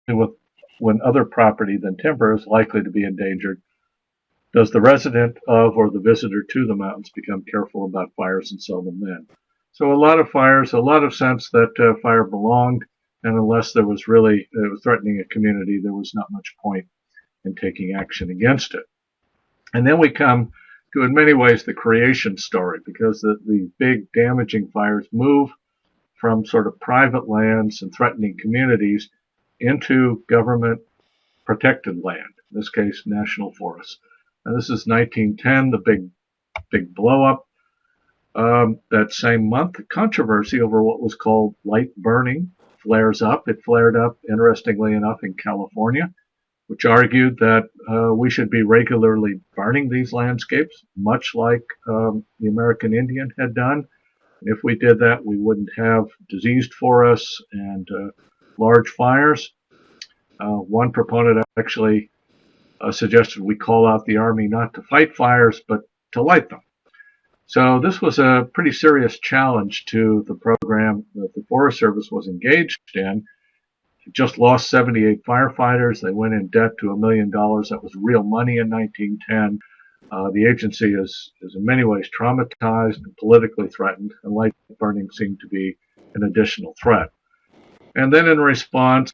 with when other property than timber is likely to be endangered, does the resident of or the visitor to the mountains become careful about fires and seldom then? So a lot of fires, a lot of sense that fire belonged, and unless there was really threatening a community, there was not much point in taking action against it. And then we come to, in many ways, the creation story, because the big damaging fires move from sort of private lands and threatening communities into government protected land, in this case, national forests. And this is 1910, the big blow up. That same month, controversy over what was called light burning flares up. It flared up, interestingly enough, in California, which argued that we should be regularly burning these landscapes, much like the American Indian had done. If we did that, we wouldn't have diseased forests and large fires. One proponent actually suggested we call out the Army not to fight fires, but to light them. So this was a pretty serious challenge to the program that the Forest Service was engaged in. It just lost 78 firefighters. They went in debt to $1 million. That was real money in 1910. The agency is in many ways traumatized and politically threatened, and light burning seemed to be an additional threat. And then in response,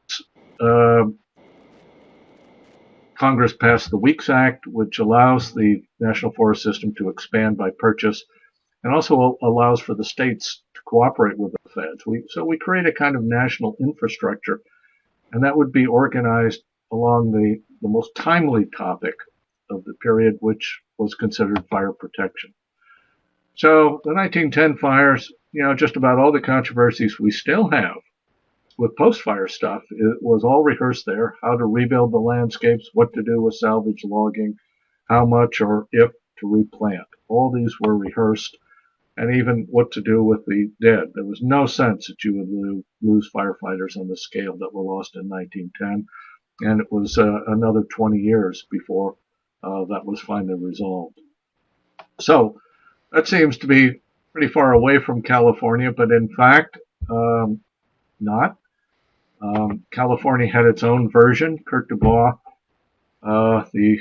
Congress passed the Weeks Act, which allows the National Forest System to expand by purchase and also allows for the states to cooperate with the feds. So we create a kind of national infrastructure, and that would be organized along the most timely topic of the period, which was considered fire protection. So the 1910 fires, just about all the controversies we still have with post-fire stuff, it was all rehearsed there. How to rebuild the landscapes, what to do with salvage logging, how much or if to replant. All these were rehearsed, and even what to do with the dead. There was no sense that you would lose firefighters on the scale that were lost in 1910, and it was another 20 years before that was finally resolved. So that seems to be pretty far away from California, but in fact, not. California had its own version. Kurt Dubois, the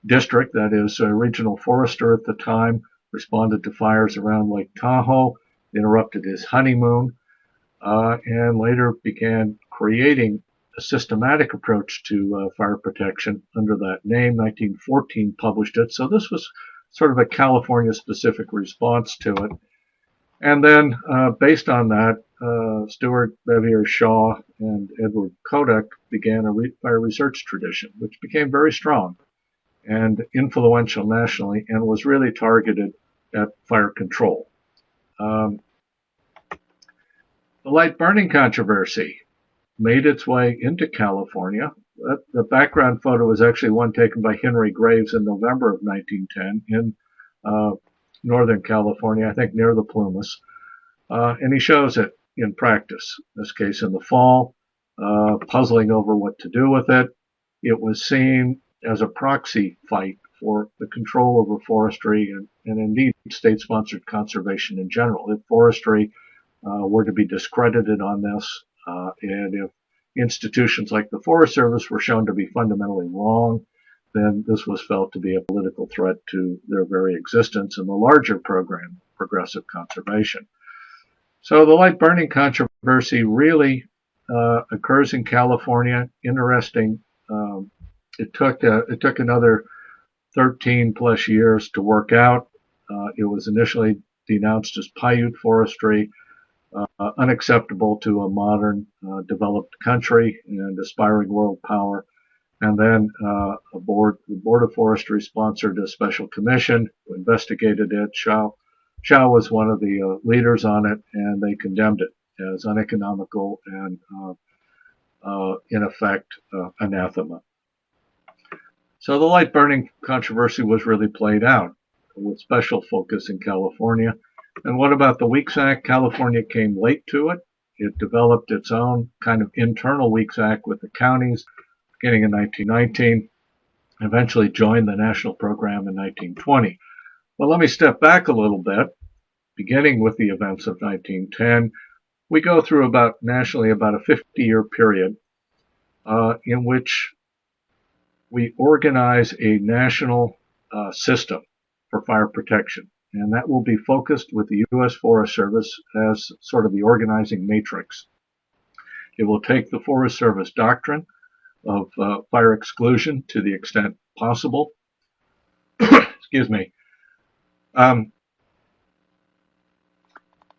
district, that is a regional forester at the time, responded to fires around Lake Tahoe, interrupted his honeymoon, and later began creating a systematic approach to fire protection under that name. 1914 published it. So this was sort of a California-specific response to it. And then, based on that, Stewart Bevier Shaw and Edward Kodak began a fire research tradition, which became very strong and influential nationally and was really targeted at fire control. The light burning controversy made its way into California. The background photo is actually one taken by Henry Graves in November of 1910 in Northern California, I think near the Plumas. And he shows it in practice, in this case in the fall, puzzling over what to do with it. It was seen as a proxy fight for the control over forestry and indeed state-sponsored conservation in general. If forestry were to be discredited on this, and if institutions like the Forest Service were shown to be fundamentally wrong, then this was felt to be a political threat to their very existence in the larger program, progressive conservation. So the light burning controversy really occurs in California. Interesting. It took another 13 plus years to work out. It was initially denounced as Paiute forestry, unacceptable to a modern, developed country and aspiring world power. And then the Board of Forestry sponsored a special commission who investigated it. Shaw was one of the leaders on it, and they condemned it as uneconomical and, in effect, anathema. So the light burning controversy was really played out with special focus in California. And what about the Weeks Act? California came late to it. It developed its own kind of internal Weeks Act with the counties beginning in 1919, eventually joined the national program in 1920. Well, let me step back a little bit. Beginning with the events of 1910, we go through nationally about a 50-year period in which we organize a national system for fire protection. And that will be focused with the U.S. Forest Service as sort of the organizing matrix. It will take the Forest Service doctrine of fire exclusion to the extent possible. Excuse me. And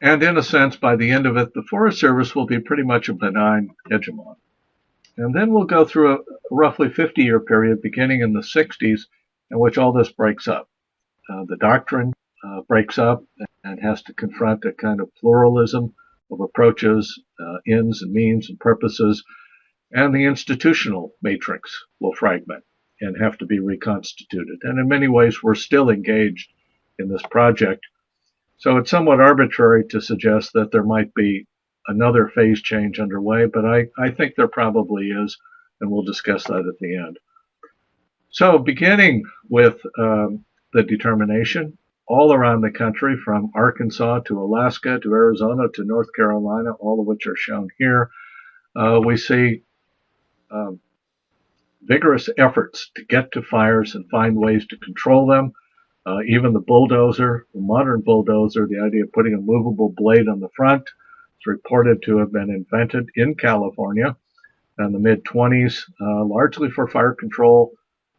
in a sense, by the end of it, the Forest Service will be pretty much a benign hegemon. And then we'll go through a roughly 50-year period beginning in the 60s in which all this breaks up. The doctrine breaks up and has to confront a kind of pluralism of approaches, ends and means and purposes, and the institutional matrix will fragment and have to be reconstituted. And in many ways, we're still engaged in this project. So it's somewhat arbitrary to suggest that there might be another phase change underway, but I think there probably is, and we'll discuss that at the end. So beginning with the determination, all around the country, from Arkansas to Alaska to Arizona to North Carolina, all of which are shown here, we see vigorous efforts to get to fires and find ways to control them. Even the bulldozer, the modern bulldozer, the idea of putting a movable blade on the front, is reported to have been invented in California in the mid-20s, largely for fire control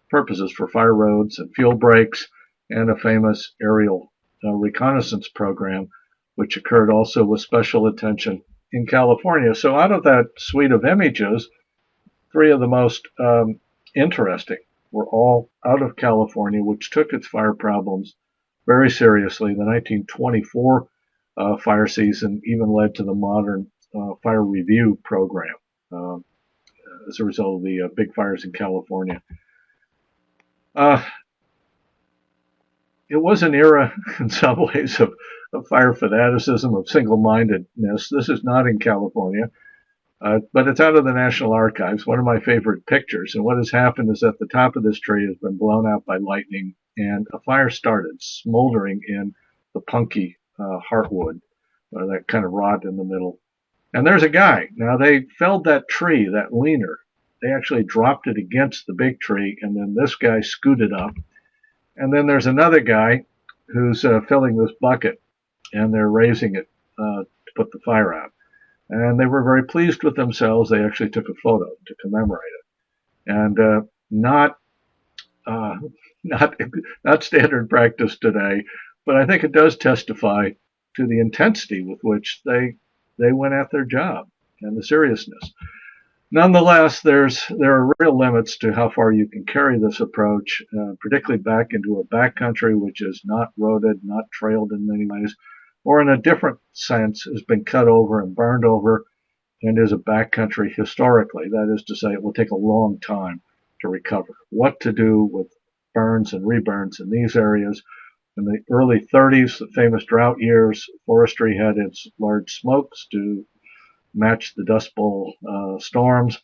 purposes, for fire roads and fuel breaks, and a famous aerial reconnaissance program, which occurred also with special attention in California. So out of that suite of images, three of the most interesting were all out of California, which took its fire problems very seriously. The 1924 fire season even led to the modern fire review program as a result of the big fires in California. It was an era, in some ways, of fire fanaticism, of single-mindedness. This is not in California. But it's out of the National Archives, one of my favorite pictures. And what has happened is that the top of this tree has been blown out by lightning, and a fire started smoldering in the punky heartwood, that kind of rot in the middle. And there's a guy. Now, they felled that tree, that leaner. They actually dropped it against the big tree, and then this guy scooted up. And then there's another guy who's filling this bucket, and they're raising it to put the fire out. And they were very pleased with themselves. They actually took a photo to commemorate it. And not standard practice today, but I think it does testify to the intensity with which they went at their job and the seriousness. Nonetheless, there are real limits to how far you can carry this approach, particularly back into a backcountry which is not roaded, not trailed in many ways, or in a different sense has been cut over and burned over and is a backcountry historically. That is to say, it will take a long time to recover. What to do with burns and reburns in these areas. In the early 30s, the famous drought years, forestry had its large smokes to match the Dust Bowl storms,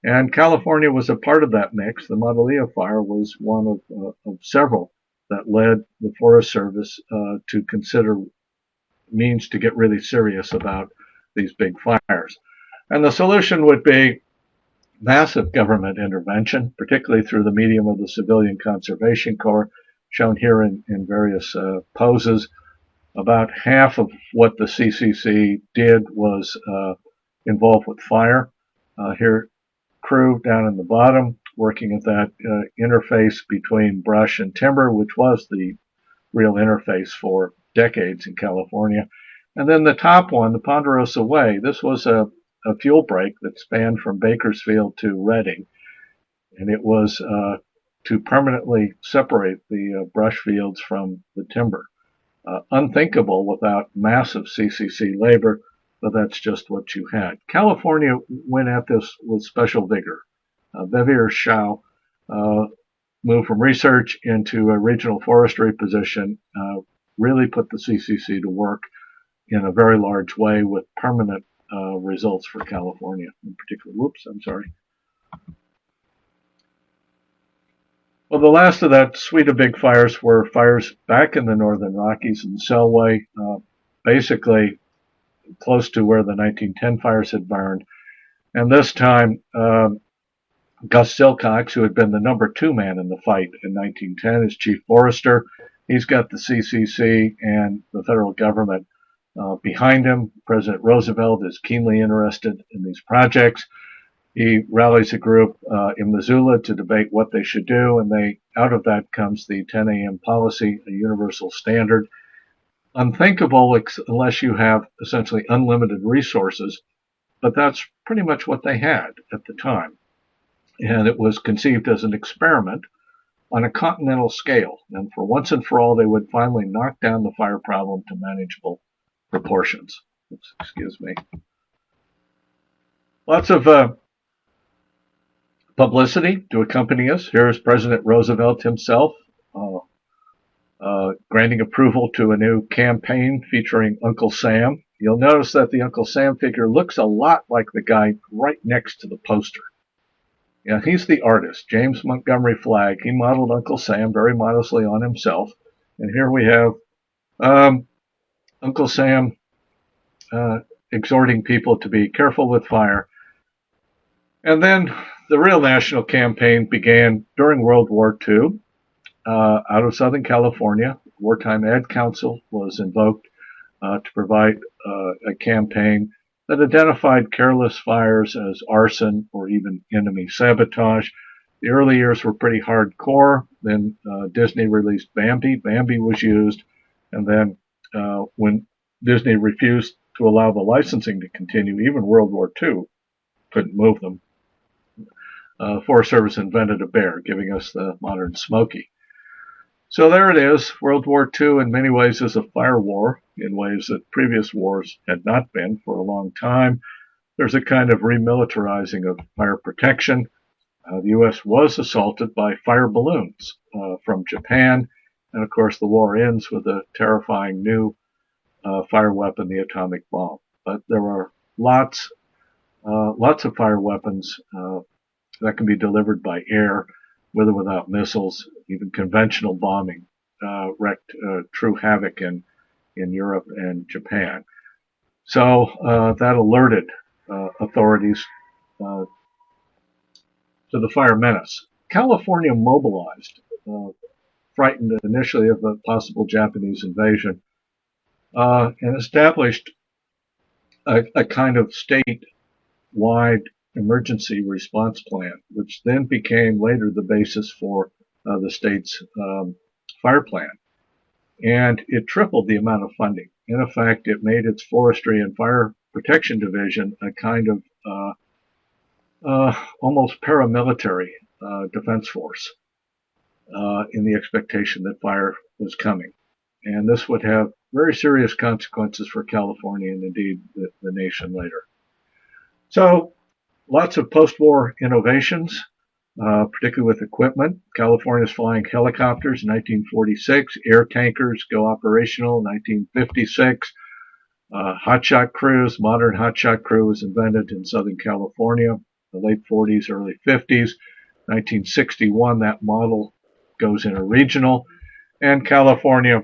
and California was a part of that mix. The Modelillo fire was one of several that led the Forest Service to consider means to get really serious about these big fires. And the solution would be massive government intervention, particularly through the medium of the Civilian Conservation Corps, shown here in various poses. About half of what the CCC did was involved with fire. Here, crew down in the bottom, working at that interface between brush and timber, which was the real interface for decades in California. And then the top one, the Ponderosa Way, this was a fuel break that spanned from Bakersfield to Redding. And it was to permanently separate the brush fields from the timber. Unthinkable without massive CCC labor, but that's just what you had. California went at this with special vigor. Bevier Shao moved from research into a regional forestry position, really put the CCC to work in a very large way with permanent results for California in particular. Whoops, I'm sorry. Well, the last of that suite of big fires were fires back in the Northern Rockies in the Selway, basically close to where the 1910 fires had burned. And this time, Gus Silcox, who had been the #2 man in the fight in 1910, is chief forester. He's got the CCC and the federal government behind him. President Roosevelt is keenly interested in these projects. He rallies a group in Missoula to debate what they should do, and out of that comes the 10 a.m. policy, a universal standard. Unthinkable unless you have essentially unlimited resources, but that's pretty much what they had at the time. And it was conceived as an experiment on a continental scale. And for once and for all, they would finally knock down the fire problem to manageable proportions. Oops, excuse me. Lots of publicity to accompany us. Here is President Roosevelt himself granting approval to a new campaign featuring Uncle Sam. You'll notice that the Uncle Sam figure looks a lot like the guy right next to the poster. Yeah, he's the artist, James Montgomery Flagg. He modeled Uncle Sam very modestly on himself. And here we have Uncle Sam exhorting people to be careful with fire. And then the real national campaign began during World War II out of Southern California. Wartime Ad Council was invoked to provide a campaign that identified careless fires as arson or even enemy sabotage. The early years were pretty hardcore. Then Disney released Bambi. Bambi was used. And then when Disney refused to allow the licensing to continue, even World War II couldn't move them. Forest Service invented a bear, giving us the modern Smokey. So there it is. World War II in many ways is a fire war, in ways that previous wars had not been for a long time. There's a kind of remilitarizing of fire protection. The U.S. was assaulted by fire balloons from Japan. And of course, the war ends with a terrifying new fire weapon, the atomic bomb. But there are lots of fire weapons that can be delivered by air, with or without missiles. Even conventional bombing wreaked true havoc in Europe and Japan. So that alerted authorities to the fire menace. California mobilized, frightened initially of a possible Japanese invasion, and established a kind of state-wide emergency response plan, which then became later the basis for the state's fire plan. And it tripled the amount of funding. In effect, it made its forestry and fire protection division a kind of almost paramilitary defense force in the expectation that fire was coming. And this would have very serious consequences for California and indeed the nation later. So lots of post-war innovations, particularly with equipment. California's flying helicopters in 1946. Air tankers go operational in 1956. Hotshot crews, modern hotshot crew was invented in Southern California, the late 40s, early 50s. 1961, that model goes interregional. And California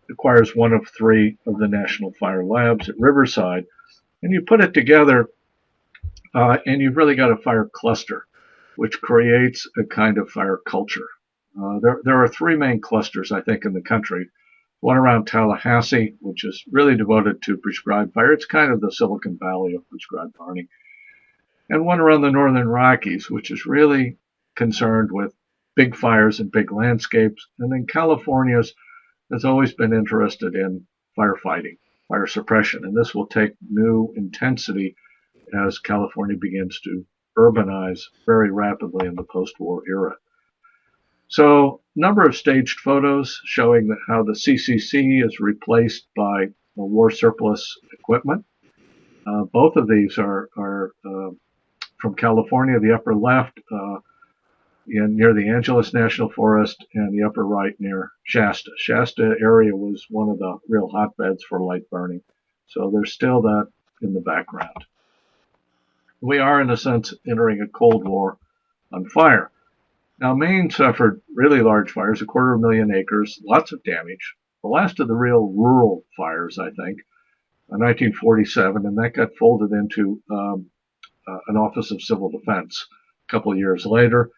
acquires one of 3 of the National Fire Labs at Riverside. And you put it together, and you've really got a fire cluster, which creates a kind of fire culture. There are 3 main clusters, I think, in the country. One around Tallahassee, which is really devoted to prescribed fire. It's kind of the Silicon Valley of prescribed burning. And one around the Northern Rockies, which is really concerned with big fires and big landscapes. And then California's has always been interested in firefighting, fire suppression. And this will take new intensity as California begins to urbanize very rapidly in the post-war era. So, number of staged photos showing how the CCC is replaced by war surplus equipment. Both of these are from California. The upper left near the Angeles National Forest, and the upper right near Shasta. Shasta area was one of the real hotbeds for light burning. So there's still that in the background. We are, in a sense, entering a Cold War on fire. Now, Maine suffered really large fires, 250,000 acres, lots of damage. The last of the real rural fires, I think, in 1947, and that got folded into an Office of Civil Defense. couple of years later.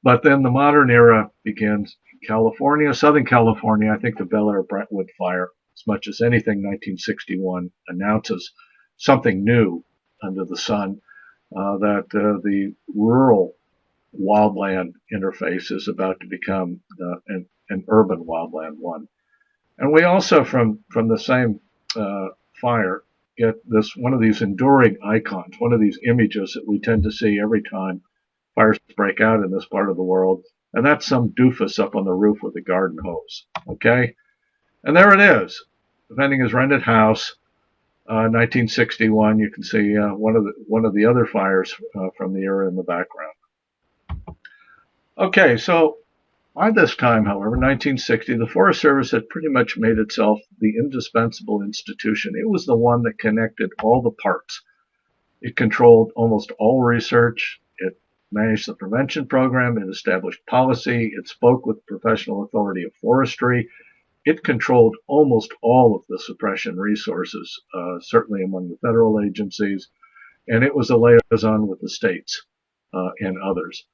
But then the modern era begins in California, Southern California. I think the Bel Air Brentwood fire, as much as anything, 1961 announces something new under the sun, that the rural wildland interface is about to become an urban wildland one. And we also, from the same fire, get this one of these enduring icons, one of these images that we tend to see every time fires break out in this part of the world, and that's some doofus up on the roof with a garden hose. Okay, and there it is, defending his rented house, 1961. You can see one of the other fires from the era in the background. Okay, so by this time, however, 1960, the Forest Service had pretty much made itself the indispensable institution. It was the one that connected all the parts. It controlled almost all research. It managed the prevention program. It established policy. It spoke with professional authority of forestry. It controlled almost all of the suppression resources, certainly among the federal agencies, and it was a liaison with the states and others.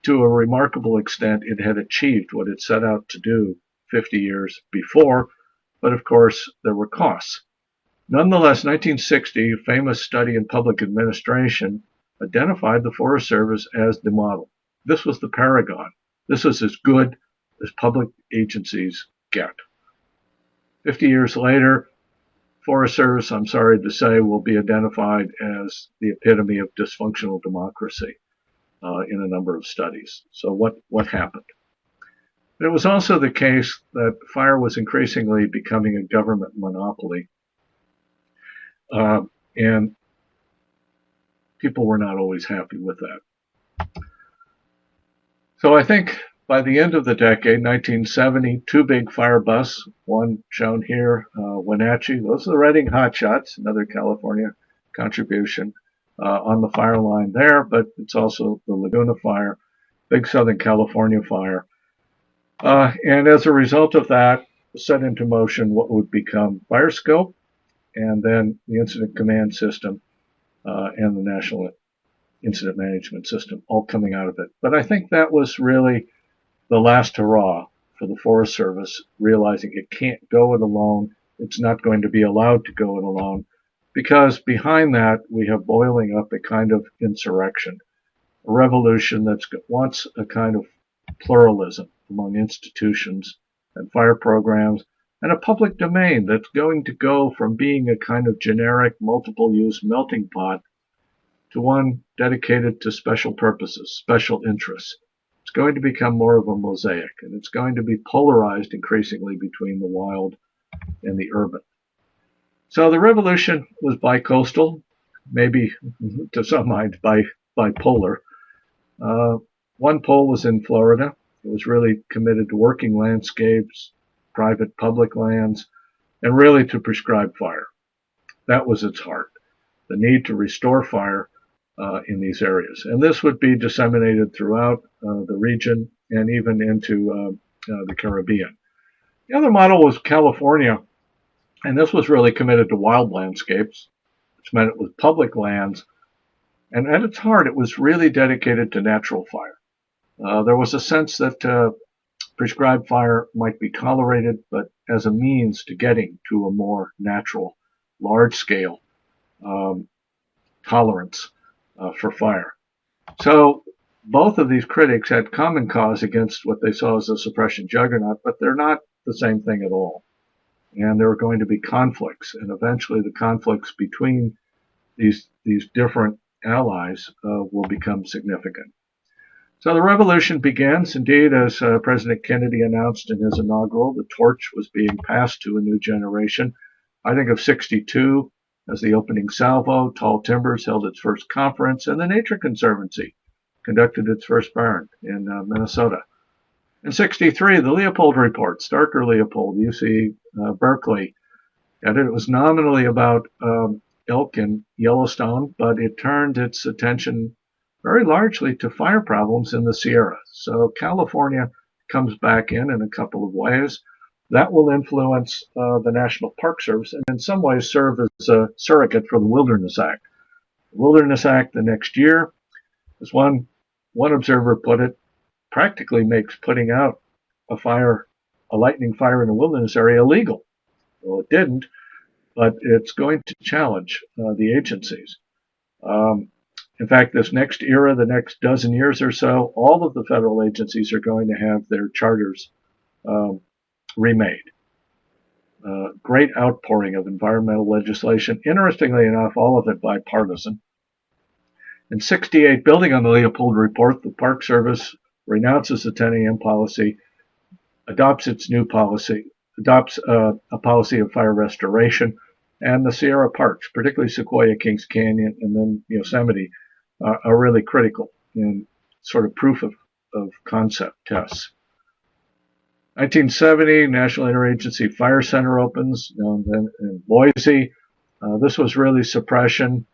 To a remarkable extent, it had achieved what it set out to do 50 years before, but of course there were costs. Nonetheless, 1960, a famous study in public administration identified the Forest Service as the model. This was the paragon. This was as good as public agencies get. 50 years later, Forest Service, I'm sorry to say, will be identified as the epitome of dysfunctional democracy in a number of studies. So what happened? It was also the case that fire was increasingly becoming a government monopoly, and people were not always happy with that. So I think by the end of the decade, 1970, two big fire busts, one shown here, Wenatchee, those are the Redding Hotshots, another California contribution on the fire line there, but it's also the Laguna Fire, big Southern California fire. And as a result of that, set into motion what would become Fire Scope, and then the Incident Command System and the National Incident Management System, all coming out of it. But I think that was really the last hurrah for the Forest Service, realizing it can't go it alone. It's not going to be allowed to go it alone, because behind that we have boiling up a kind of insurrection, a revolution that wants a kind of pluralism among institutions and fire programs, and a public domain that's going to go from being a kind of generic multiple-use melting pot to one dedicated to special purposes, special interests. It's going to become more of a mosaic, and it's going to be polarized increasingly between the wild and the urban. So the revolution was bicoastal, maybe to some minds bipolar. One pole was in Florida. It was really committed to working landscapes, private public lands, and really to prescribe fire. That was its heart, the need to restore fire in these areas. And this would be disseminated throughout the region and even into the Caribbean. The other model was California, and this was really committed to wild landscapes, which meant it was public lands. And at its heart, it was really dedicated to natural fire. There was a sense that prescribed fire might be tolerated, but as a means to getting to a more natural, large-scale tolerance for fire. So both of these critics had common cause against what they saw as a suppression juggernaut, but they're not the same thing at all. And there are going to be conflicts, and eventually the conflicts between these different allies will become significant. So the revolution begins. Indeed, as President Kennedy announced in his inaugural, the torch was being passed to a new generation. I think of 62 as the opening salvo. Tall Timbers held its first conference, and the Nature Conservancy conducted its first burn in Minnesota. In 63, the Leopold Report, Starker Leopold, UC Berkeley, and it was nominally about elk in Yellowstone, but it turned its attention very largely to fire problems in the Sierra. So California comes back in a couple of ways. That will influence the National Park Service and in some ways serve as a surrogate for the Wilderness Act. The Wilderness Act the next year is one one observer put it, practically makes putting out a lightning fire in a wilderness area illegal. Well, it didn't, but it's going to challenge the agencies. Um, in fact, this next era, the next dozen years or so, all of the federal agencies are going to have their charters um, remade. Great outpouring of environmental legislation. Interestingly enough, all of it bipartisan. In '68, building on the Leopold Report, the Park Service renounces the 10 a.m. policy, adopts its new policy, adopts a policy of fire restoration, and the Sierra Parks, particularly Sequoia, Kings Canyon, and then Yosemite, are really critical in sort of proof of concept tests. 1970, National Interagency Fire Center opens in Boise. This was really suppression,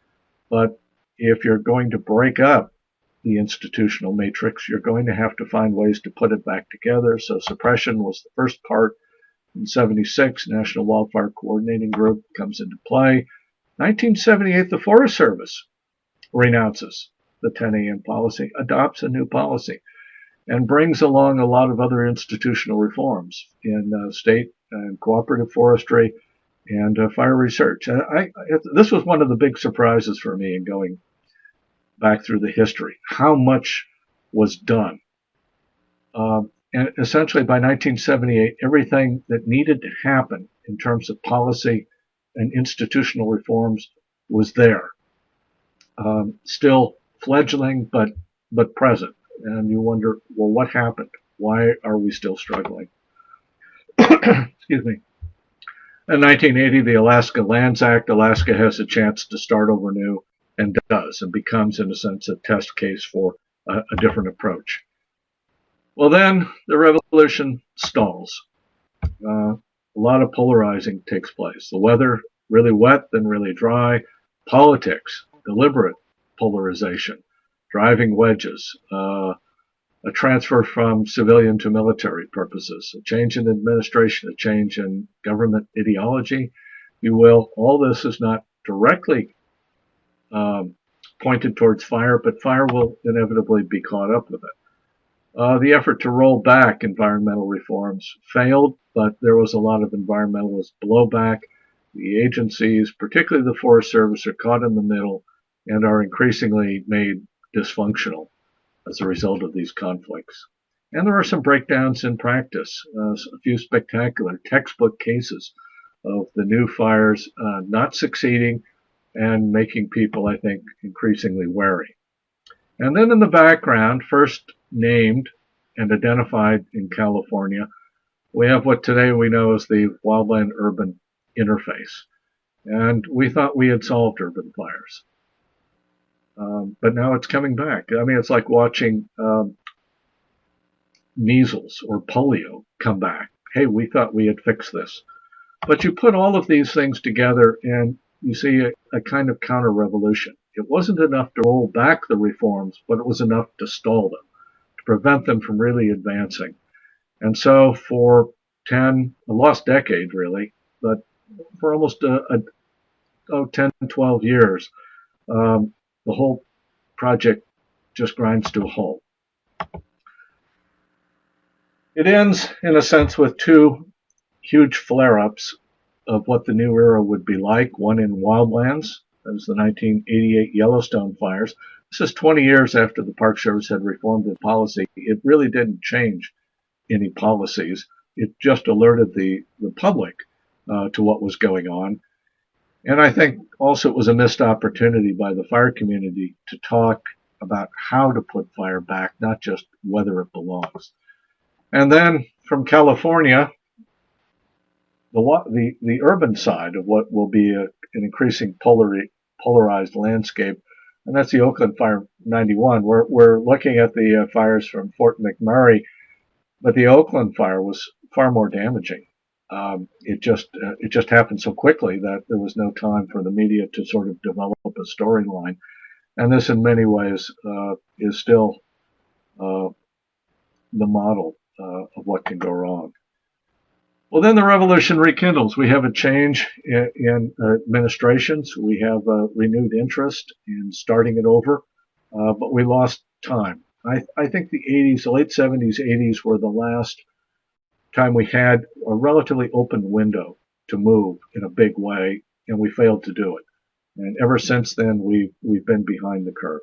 but if you're going to break up the institutional matrix, you're going to have to find ways to put it back together. So suppression was the first part. In '76, National Wildfire Coordinating Group comes into play. 1978, the Forest Service renounces the 10 a.m. policy, adopts a new policy, and brings along a lot of other institutional reforms in state and cooperative forestry and fire research. And this was one of the big surprises for me in going back through the history, how much was done. And essentially by 1978, everything that needed to happen in terms of policy and institutional reforms was there. Still fledgling, but present. And you wonder, well, what happened? Why are we still struggling? Excuse me. In 1980, the Alaska Lands Act, Alaska has a chance to start over new, and does, and becomes, in a sense, a test case for a different approach. Well, then the revolution stalls. A lot of polarizing takes place. The weather, really wet, then really dry. Politics, deliberate polarization. Driving wedges. A transfer from civilian to military purposes. A change in administration, a change in government ideology, if you will. All this is not directly pointed towards fire, but fire will inevitably be caught up with it. The effort to roll back environmental reforms failed, but there was a lot of environmentalist blowback. The agencies, particularly the Forest Service, are caught in the middle and are increasingly made dysfunctional as a result of these conflicts. And there are some breakdowns in practice, a few spectacular textbook cases of the new fires not succeeding and making people, I think, increasingly wary. And then in the background, first named and identified in California, we have what today we know as the wildland-urban interface. And we thought we had solved urban fires. But now it's coming back. I mean, it's like watching measles or polio come back. Hey, we thought we had fixed this. But you put all of these things together and you see a kind of counter-revolution. It wasn't enough to roll back the reforms, but it was enough to stall them, to prevent them from really advancing. And so for a lost decade really, but for almost 10, 12 years, the whole project just grinds to a halt. It ends, in a sense, with two huge flare-ups of what the new era would be like, one in Wildlands, that was the 1988 Yellowstone fires. This is 20 years after the Park Service had reformed the policy. It really didn't change any policies. It just alerted the public to what was going on. And I think also it was a missed opportunity by the fire community to talk about how to put fire back, not just whether it belongs. And then from California, the urban side of what will be an increasing polarized landscape, and that's the Oakland Fire 91. We're looking at the fires from Fort McMurray, but the Oakland fire was far more damaging. It just happened so quickly that there was no time for the media to sort of develop a storyline. And this, in many ways, is still the model of what can go wrong. Well, then the revolution rekindles. We have a change in administrations. We have a renewed interest in starting it over, but we lost time. I think the 80s, the late 70s, 80s were the last time we had a relatively open window to move in a big way, and we failed to do it. And ever since then, we've been behind the curve.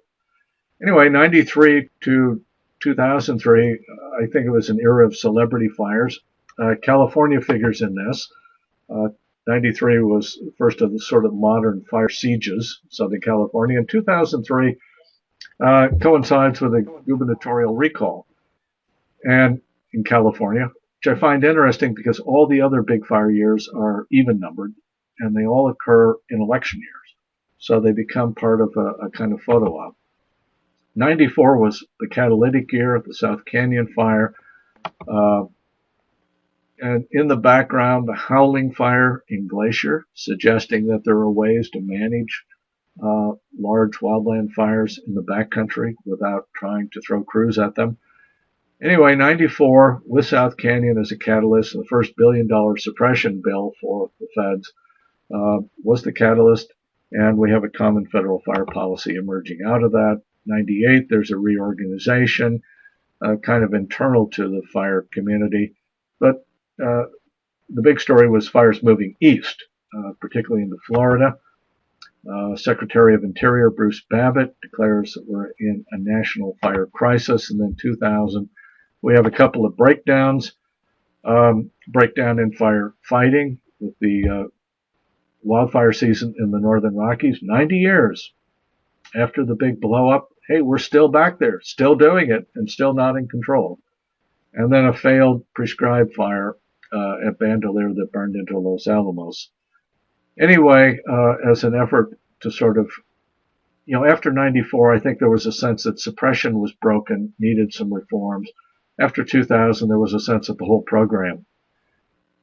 Anyway, 93 to 2003, I think it was an era of celebrity fires. California figures in this. Uh, 93 was the first of the sort of modern fire sieges, Southern California. And 2003 coincides with a gubernatorial recall and in California, which I find interesting because all the other big fire years are even numbered and they all occur in election years. So they become part of a kind of photo op. 94 was the catalytic year, the South Canyon fire. Uh, and in the background, the Howling Fire in Glacier, suggesting that there are ways to manage large wildland fires in the backcountry without trying to throw crews at them. Anyway, 94, with South Canyon as a catalyst, the first $1 billion suppression bill for the feds was the catalyst, and we have a common federal fire policy emerging out of that. 98, there's a reorganization, kind of internal to the fire community, but the big story was fires moving east, particularly into Florida. Secretary of Interior Bruce Babbitt declares that we're in a national fire crisis. And then 2000, we have a couple of breakdowns. Breakdown in fire fighting with the wildfire season in the Northern Rockies. 90 years after the big blow up, hey, we're still back there, still doing it, and still not in control. And then a failed prescribed fire at Bandelier that burned into Los Alamos. Anyway, as an effort to sort of, after 94, I think there was a sense that suppression was broken, needed some reforms. After 2000, there was a sense that the whole program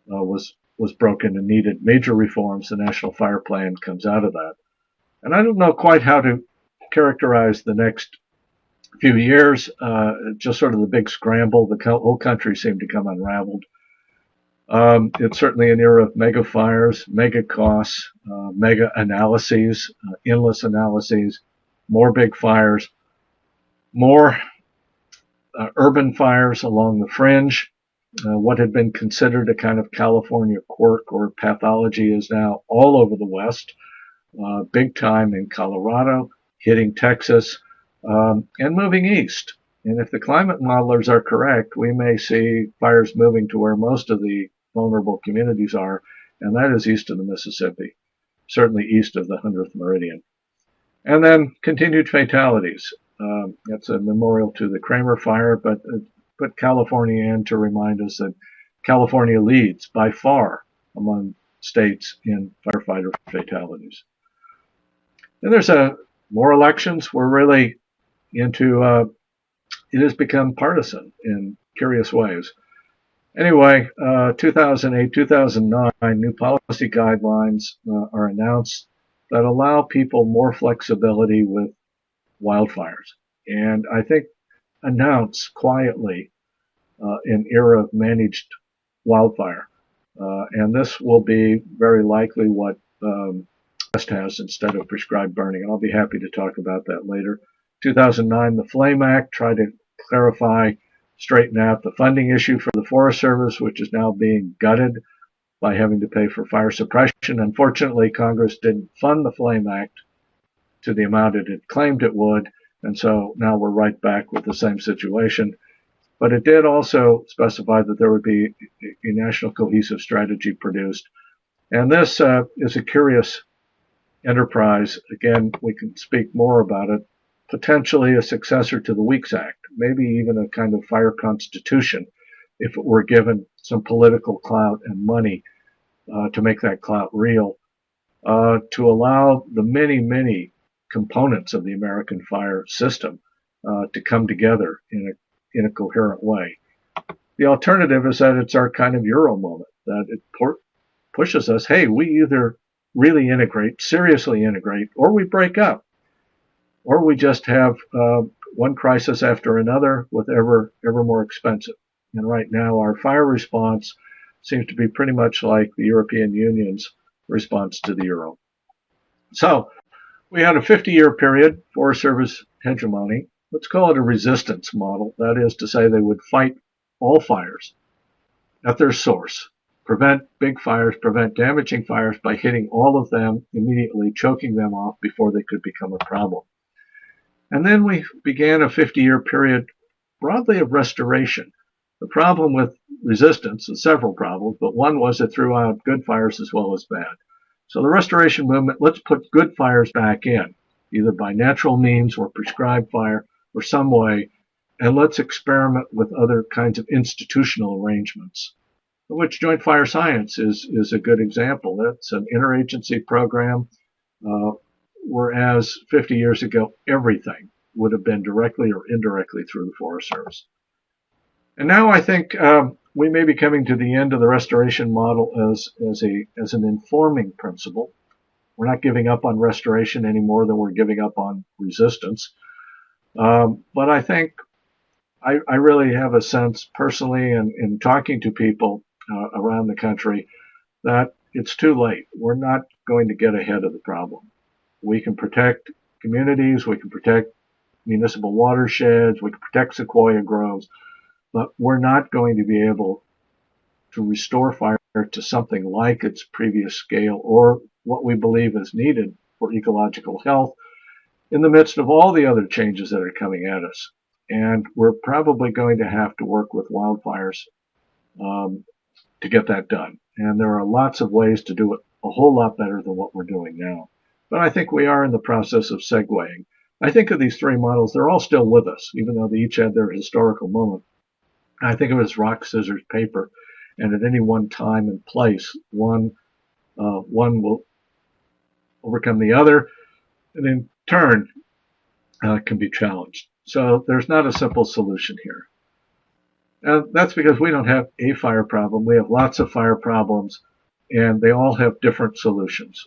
was broken and needed major reforms. The National Fire Plan comes out of that. And I don't know quite how to characterize the next few years, just sort of the big scramble. The whole country seemed to come unraveled. It's certainly an era of mega fires, mega costs, mega analyses, endless analyses, more big fires, more urban fires along the fringe. What had been considered a kind of California quirk or pathology is now all over the West, big time in Colorado, hitting Texas, and moving east. And if the climate modelers are correct, we may see fires moving to where most of the vulnerable communities are, and that is east of the Mississippi, certainly east of the 100th meridian. And then continued fatalities. That's a memorial to the Kramer fire, but put California in to remind us that California leads by far among states in firefighter fatalities. And there's more elections. We're really into it has become partisan in curious ways. Anyway, 2008, 2009, new policy guidelines are announced that allow people more flexibility with wildfires. And I think announce quietly an era of managed wildfire. And this will be very likely what West has instead of prescribed burning. And I'll be happy to talk about that later. 2009, the Flame Act tried to clarify, straighten out the funding issue for the Forest Service, which is now being gutted by having to pay for fire suppression. Unfortunately, Congress didn't fund the Flame Act to the amount it had claimed it would, and so now we're right back with the same situation. But it did also specify that there would be a national cohesive strategy produced. And this is a curious enterprise. Again, we can speak more about it. Potentially a successor to the Weeks Act, maybe even a kind of fire constitution if it were given some political clout and money to make that clout real, to allow the many, many components of the American fire system to come together in a coherent way. The alternative is that it's our kind of Euro moment, that it pushes us, hey, we either really integrate, seriously integrate, or we break up. Or we just have one crisis after another with ever more expensive. And right now, our fire response seems to be pretty much like the European Union's response to the euro. So we had a 50-year period, Forest Service hegemony. let's call it a resistance model. That is to say, they would fight all fires at their source, prevent big fires, prevent damaging fires by hitting all of them immediately, choking them off before they could become a problem. And then we began a 50-year period broadly of restoration. The problem with resistance is several problems, but one was it threw out good fires as well as bad. So the restoration movement, let's put good fires back in, either by natural means or prescribed fire or some way, and let's experiment with other kinds of institutional arrangements, of which joint fire science is a good example. It's an interagency program, whereas 50 years ago, everything would have been directly or indirectly through the Forest Service. And now I think we may be coming to the end of the restoration model as an informing principle. We're not giving up on restoration any more than we're giving up on resistance. But I think I really have a sense personally in talking to people around the country that it's too late. We're not going to get ahead of the problem. We can protect communities, we can protect municipal watersheds, we can protect sequoia groves, but we're not going to be able to restore fire to something like its previous scale or what we believe is needed for ecological health in the midst of all the other changes that are coming at us. And we're probably going to have to work with wildfires to get that done. And there are lots of ways to do it a whole lot better than what we're doing now. But I think we are in the process of segueing. I think of these three models, they're all still with us, even though they each had their historical moment. I think of it as rock, scissors, paper, and at any one time and place, one will overcome the other, and in turn can be challenged. So there's not a simple solution here. And that's because we don't have a fire problem. We have lots of fire problems, and they all have different solutions.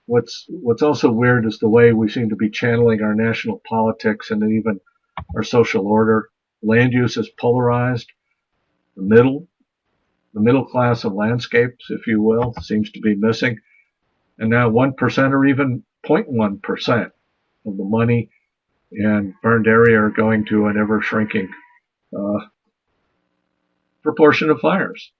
What's also weird is the way we seem to be channeling our national politics and even our social order. Land use is polarized. The middle class of landscapes, if you will, seems to be missing. And now 1% or even 0.1% of the money in burned area are going to an ever shrinking proportion of fires.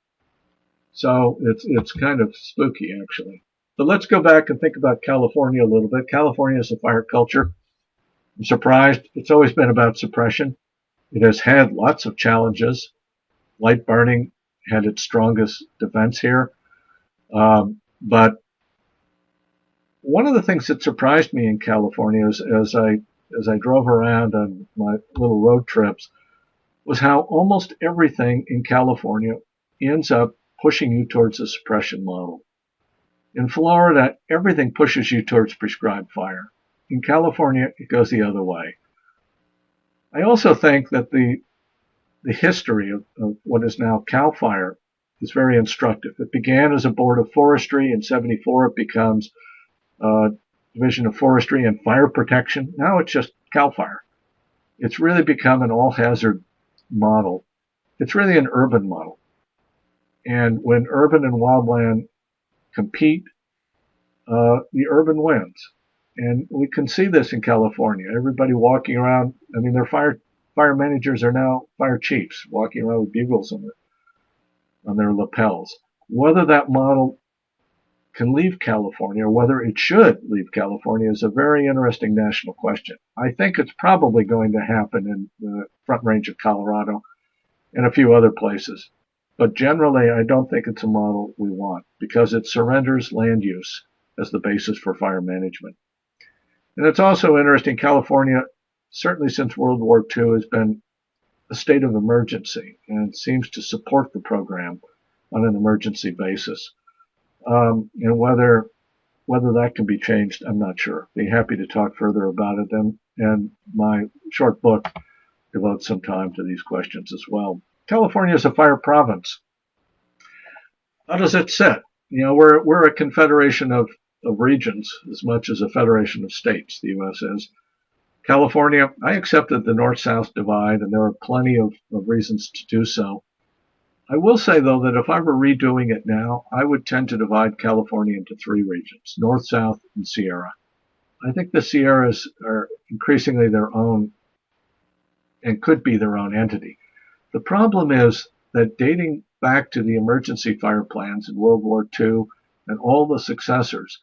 So it's kind of spooky, actually. But let's go back and think about California a little bit. California is a fire culture. I'm surprised. It's always been about suppression. It has had lots of challenges. Light burning had its strongest defense here. But one of the things that surprised me in California as I drove around on my little road trips was how almost everything in California ends up pushing you towards a suppression model. In Florida, everything pushes you towards prescribed fire. In California, it goes the other way. I also think that the history of what is now CalFire is very instructive. It began as a board of forestry. In '74, it becomes Division of Forestry and Fire Protection. Now it's just CalFire. It's really become an all-hazard model. It's really an urban model. And when urban and wildland compete, the urban wins. And we can see this in California. Everybody walking around, I mean, their fire managers are now fire chiefs, walking around with bugles on their lapels. Whether that model can leave California or whether it should leave California is a very interesting national question. I think it's probably going to happen in the Front Range of Colorado and a few other places. But generally, I don't think it's a model we want because it surrenders land use as the basis for fire management. And it's also interesting, California, certainly since World War II, has been a state of emergency and seems to support the program on an emergency basis. And whether that can be changed, I'm not sure. Be happy to talk further about it. And my short book devotes some time to these questions as well. California is a fire province. How does it sit? You know, we're a confederation of regions as much as a federation of states, the U.S. is. California, I accepted the North-South divide, and there are plenty of reasons to do so. I will say, though, that if I were redoing it now, I would tend to divide California into three regions, North, South, and Sierra. I think the Sierras are increasingly their own and could be their own entity. The problem is that dating back to the emergency fire plans in World War II and all the successors,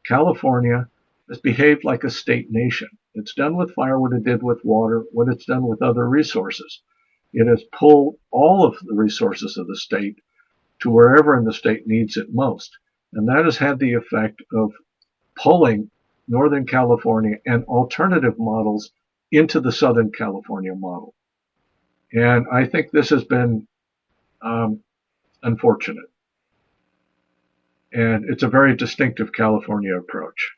California has behaved like a state nation. It's done with fire what it did with water, what it's done with other resources. It has pulled all of the resources of the state to wherever in the state needs it most. And that has had the effect of pulling Northern California and alternative models into the Southern California model. And I think this has been unfortunate. And it's a very distinctive California approach.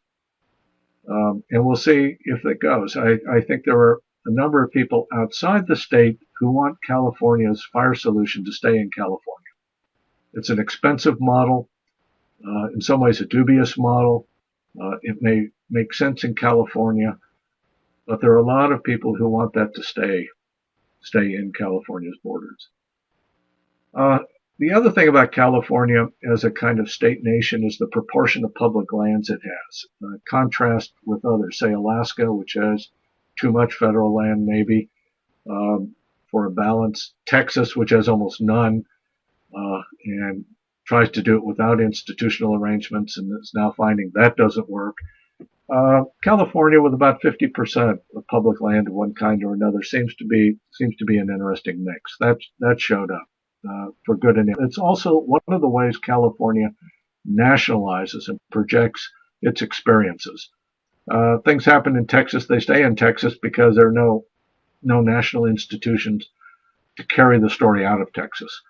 And we'll see if it goes. I think there are a number of people outside the state who want California's fire solution to stay in California. It's an expensive model, in some ways a dubious model. It may make sense in California, but there are a lot of people who want that to stay in California's borders. The other thing about California as a kind of state nation is the proportion of public lands it has. Contrast with others, say Alaska, which has too much federal land maybe for a balance. Texas, which has almost none and tries to do it without institutional arrangements and is now finding that doesn't work. California, with about 50% of public land of one kind or another, seems to be an interesting mix. That showed up for good and ill. It's also one of the ways California nationalizes and projects its experiences. Things happen in Texas; they stay in Texas because there are no national institutions to carry the story out of Texas.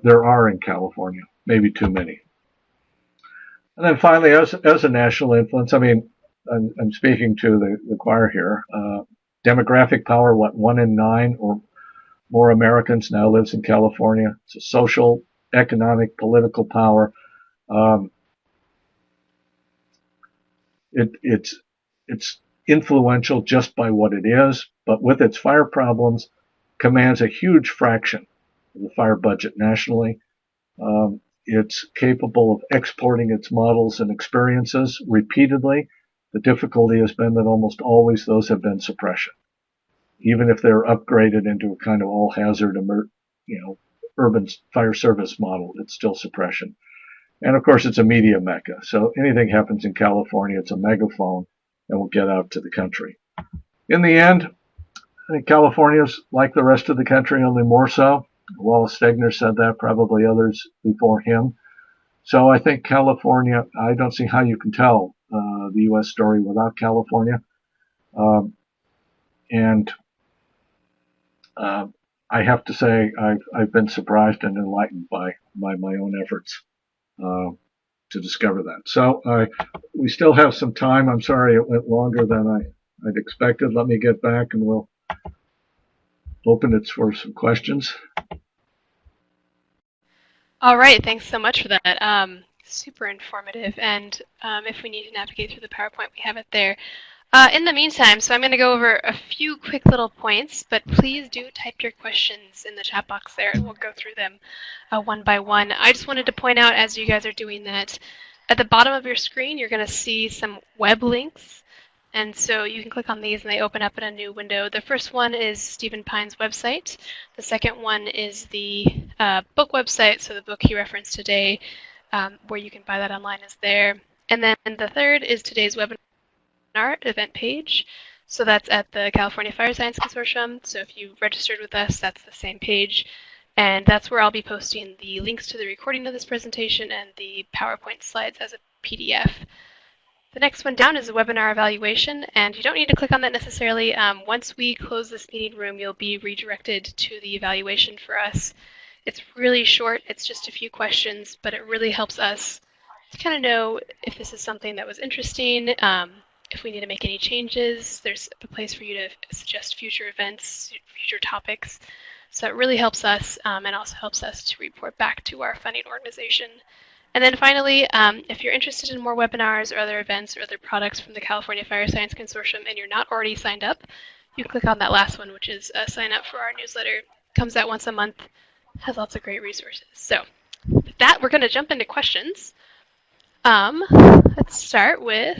There are in California, maybe too many. And then finally, as a national influence, I mean, I'm speaking to the choir here. Demographic power, what, 1 in 9 or more Americans now lives in California. It's a social, economic, political power. It's influential just by what it is, but with its fire problems, commands a huge fraction of the fire budget nationally. It's capable of exporting its models and experiences repeatedly. The difficulty has been that almost always those have been suppression. Even if they're upgraded into a kind of all-hazard, urban fire service model, it's still suppression. And of course, it's a media mecca. So anything happens in California, it's a megaphone and will get out to the country. In the end, I think California's like the rest of the country, only more so. Wallace Stegner said that, probably others before him. So I think California, I don't see how you can tell the U.S. story without California. And I have to say I've been surprised and enlightened by my own efforts to discover that. So we still have some time. I'm sorry it went longer than I'd expected. Let me get back and we'll open it for some questions. All right, thanks so much for that. Super informative. And if we need to navigate through the PowerPoint, we have it there. In the meantime, so I'm going to go over a few quick little points, but please do type your questions in the chat box there, and we'll go through them one by one. I just wanted to point out, as you guys are doing that, at the bottom of your screen, you're going to see some web links. And so you can click on these and they open up in a new window. The first one is Stephen Pyne's website. The second one is the book website, so the book he referenced today, where you can buy that online, is there. And then the third is today's webinar event page. So that's at the California Fire Science Consortium. So if you registered with us, that's the same page. And that's where I'll be posting the links to the recording of this presentation and the PowerPoint slides as a PDF. The next one down is a webinar evaluation, and you don't need to click on that necessarily. Once we close this meeting room, you'll be redirected to the evaluation for us. It's really short, it's just a few questions, but it really helps us to kind of know if this is something that was interesting, if we need to make any changes. There's a place for you to suggest future events, future topics. So it really helps us and also helps us to report back to our funding organization. And then finally, if you're interested in more webinars or other events or other products from the California Fire Science Consortium and you're not already signed up, you click on that last one, which is sign up for our newsletter. It comes out once a month, has lots of great resources. So with that, we're going to jump into questions. Let's start with,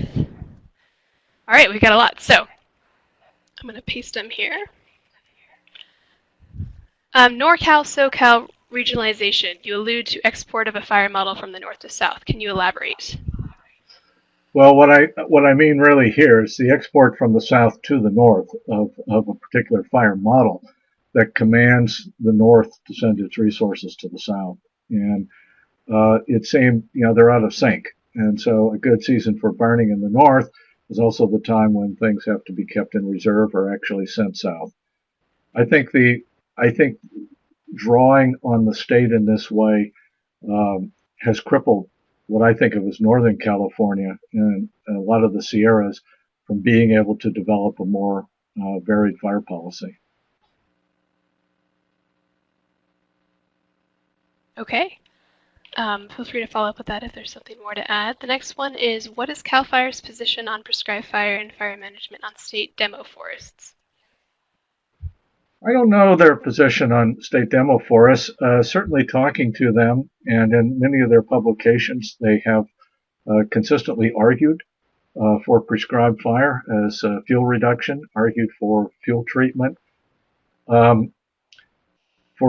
all right, we've got a lot. So I'm going to paste them here. NorCal, SoCal regionalization. You allude to export of a fire model from the north to south. Can you elaborate? Well, what I mean really here is the export from the south to the north of a particular fire model that commands the north to send its resources to the south. And it seemed, they're out of sync. And so a good season for burning in the north is also the time when things have to be kept in reserve or actually sent south. I think drawing on the state in this way has crippled what I think of as Northern California and a lot of the Sierras from being able to develop a more varied fire policy. Okay. Feel free to follow up with that if there's something more to add. The next one is, what is CalFire's position on prescribed fire and fire management on state demo forests? I don't know their position on state demo forests. Certainly talking to them, and in many of their publications, they have consistently argued for prescribed fire as fuel reduction, argued for fuel treatment. For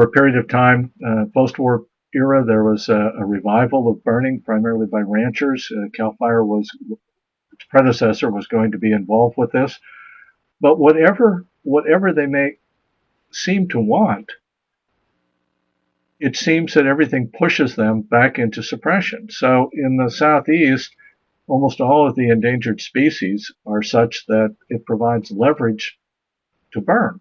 a period of time, post-war era, there was a revival of burning, primarily by ranchers. CalFire its predecessor was going to be involved with this. But whatever they may seem to want, it seems that everything pushes them back into suppression. So in the southeast, almost all of the endangered species are such that it provides leverage to burn.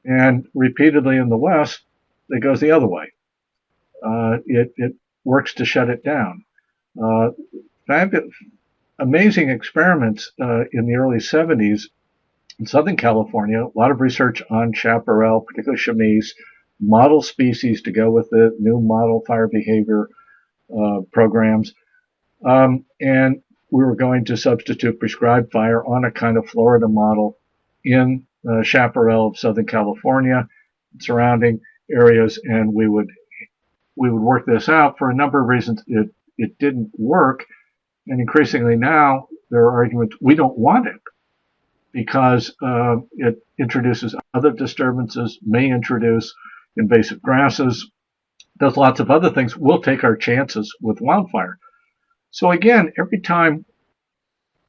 And repeatedly in the west, it goes the other way. It works to shut it down. Amazing experiments in the early 70s in Southern California, a lot of research on chaparral, particularly chamise, model species to go with the new model fire behavior programs. And we were going to substitute prescribed fire on a kind of Florida model in chaparral of Southern California, surrounding areas, and we would work this out. For a number of reasons, it didn't work, and increasingly now there are arguments we don't want it because it introduces other disturbances, may introduce invasive grasses, does lots of other things. We'll take our chances with wildfire. So again, every time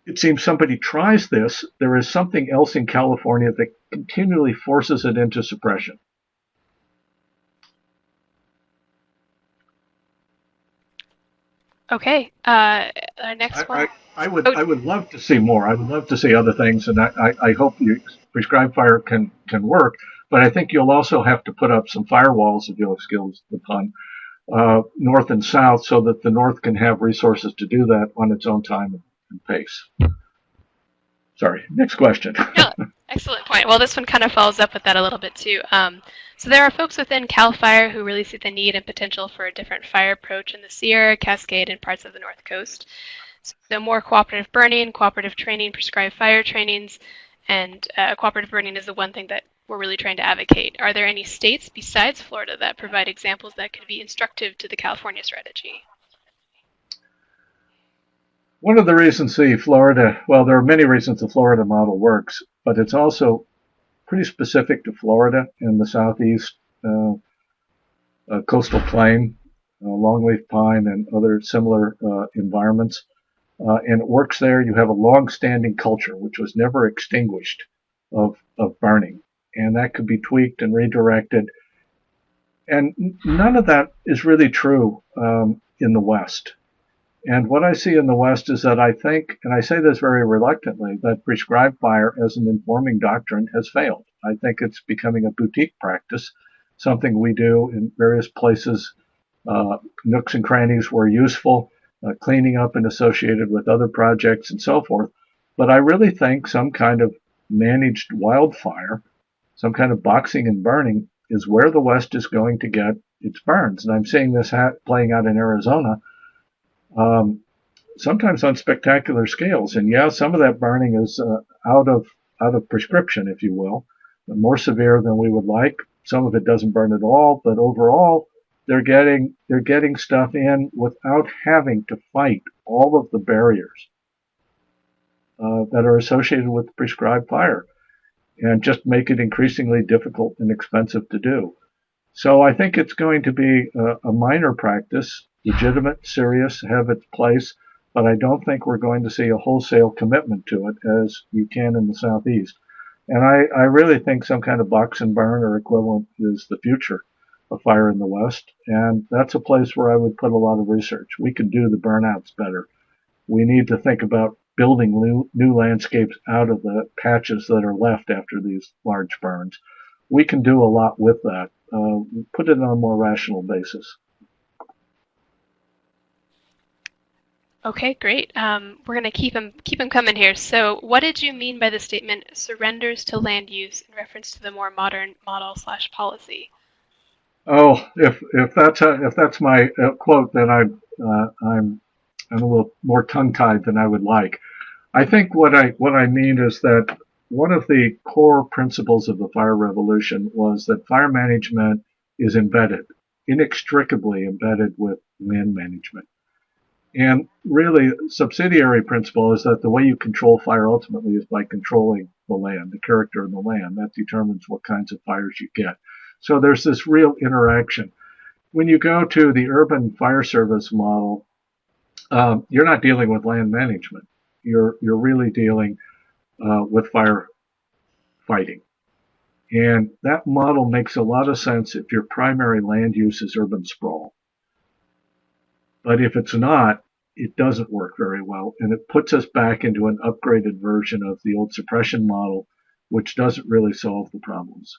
it seems somebody tries this, there is something else in California that continually forces it into suppression. Okay. Our next one. I would love to see more. I would love to see other things, and I hope prescribed fire can work. But I think you'll also have to put up some firewalls, if you'll excuse the pun, north and south, so that the north can have resources to do that on its own time and pace. Sorry. Next question. No, excellent point. Well, this one kind of follows up with that a little bit too. So there are folks within CalFire who really see the need and potential for a different fire approach in the Sierra, Cascade, and parts of the North Coast. So more cooperative burning, cooperative training, prescribed fire trainings, and cooperative burning is the one thing that we're really trying to advocate. Are there any states besides Florida that provide examples that could be instructive to the California strategy? One of the reasons there are many reasons the Florida model works, but it's also pretty specific to Florida and the southeast coastal plain, longleaf pine, and other similar environments. And it works there. You have a long-standing culture, which was never extinguished, of burning. And that could be tweaked and redirected. And none of that is really true in the West. And what I see in the West is that I think, and I say this very reluctantly, that prescribed fire as an informing doctrine has failed. I think it's becoming a boutique practice, something we do in various places, nooks and crannies where useful, cleaning up and associated with other projects and so forth. But I really think some kind of managed wildfire, some kind of boxing and burning, is where the West is going to get its burns. And I'm seeing this playing out in Arizona, sometimes on spectacular scales. And yeah, some of that burning is out of prescription, if you will, more severe than we would like. Some of it doesn't burn at all, but overall, they're getting stuff in without having to fight all of the barriers that are associated with prescribed fire. and just make it increasingly difficult and expensive to do. So I think it's going to be a minor practice, legitimate, serious, have its place, but I don't think we're going to see a wholesale commitment to it as you can in the Southeast. And I really think some kind of box and burn or equivalent is the future of fire in the West. And that's a place where I would put a lot of research. We could do the burnouts better. We need to think about building new landscapes out of the patches that are left after these large burns. We can do a lot with that. Put it on a more rational basis. Okay, great. We're going to keep them coming here. So, what did you mean by the statement "surrenders to land use" in reference to the more modern model/policy? Oh, if that's my quote, then I'm a little more tongue tied than I would like. I think what I mean is that one of the core principles of the fire revolution was that fire management is embedded, inextricably embedded with land management. And really, subsidiary principle is that the way you control fire ultimately is by controlling the land, the character of the land. That determines what kinds of fires you get. So there's this real interaction. When you go to the urban fire service model, you're not dealing with land management. You're really dealing with fire fighting. And that model makes a lot of sense if your primary land use is urban sprawl. But if it's not, it doesn't work very well. And it puts us back into an upgraded version of the old suppression model, which doesn't really solve the problems.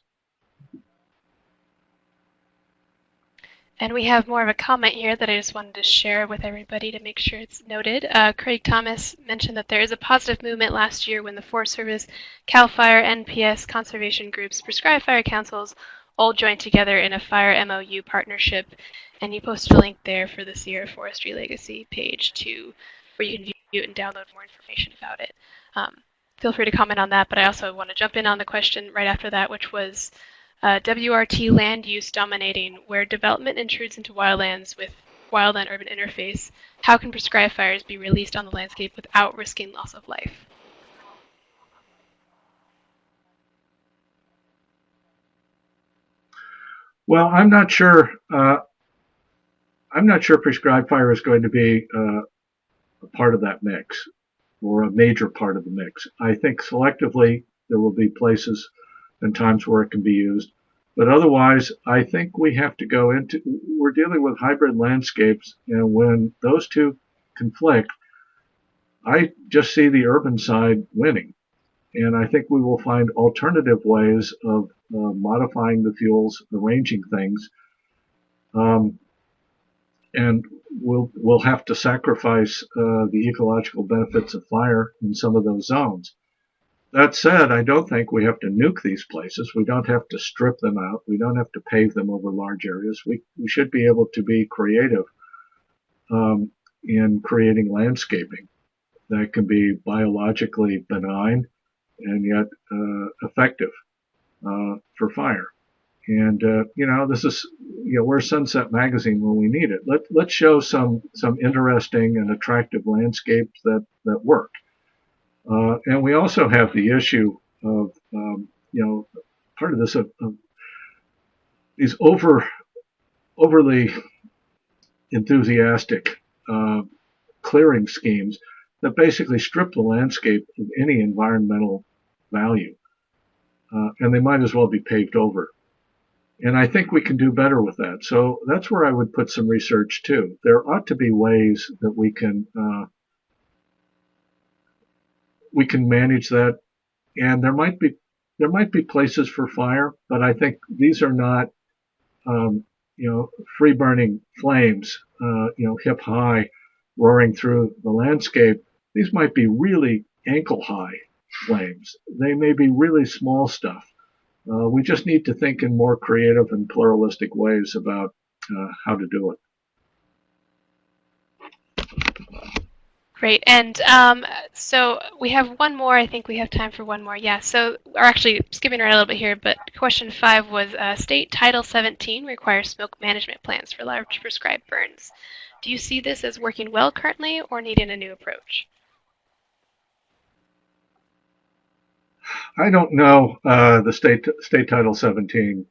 And we have more of a comment here that I just wanted to share with everybody to make sure it's noted. Craig Thomas mentioned that there is a positive movement last year when the Forest Service, CalFire, NPS, conservation groups, prescribed fire councils all joined together in a fire MOU partnership. And he posted a link there for the Sierra Forestry Legacy page where you can view it and download more information about it. Feel free to comment on that, but I also want to jump in on the question right after that, which was WRT land use dominating, where development intrudes into wildlands with wildland-urban interface. How can prescribed fires be released on the landscape without risking loss of life? Well, I'm not sure. I'm not sure prescribed fire is going to be a part of that mix or a major part of the mix. I think selectively there will be places and times where it can be used. But otherwise, I think we have to go into, we're dealing with hybrid landscapes, and when those two conflict, I just see the urban side winning. And I think we will find alternative ways of modifying the fuels, arranging things, um, and we'll have to sacrifice the ecological benefits of fire in some of those zones. That said, I don't think we have to nuke these places. We don't have to strip them out. We don't have to pave them over large areas. We should be able to be creative in creating landscaping that can be biologically benign and yet effective for fire. And this is we're Sunset Magazine when we need it. Let's show some interesting and attractive landscapes that work. And we also have the issue of, part of this of these overly enthusiastic clearing schemes that basically strip the landscape of any environmental value, and they might as well be paved over. And I think we can do better with that. So that's where I would put some research too. There ought to be ways that we can manage that, and there might be places for fire, but I think these are not free burning flames, hip high, roaring through the landscape. These might be really ankle high flames. They may be really small stuff. We just need to think in more creative and pluralistic ways about how to do it. Great. And so we have one more. I think we have time for one more. Yeah. So, or actually, skipping around a little bit here, but question 5 was State Title 17 requires smoke management plans for large prescribed burns. Do you see this as working well currently or needing a new approach? I don't know the state Title 17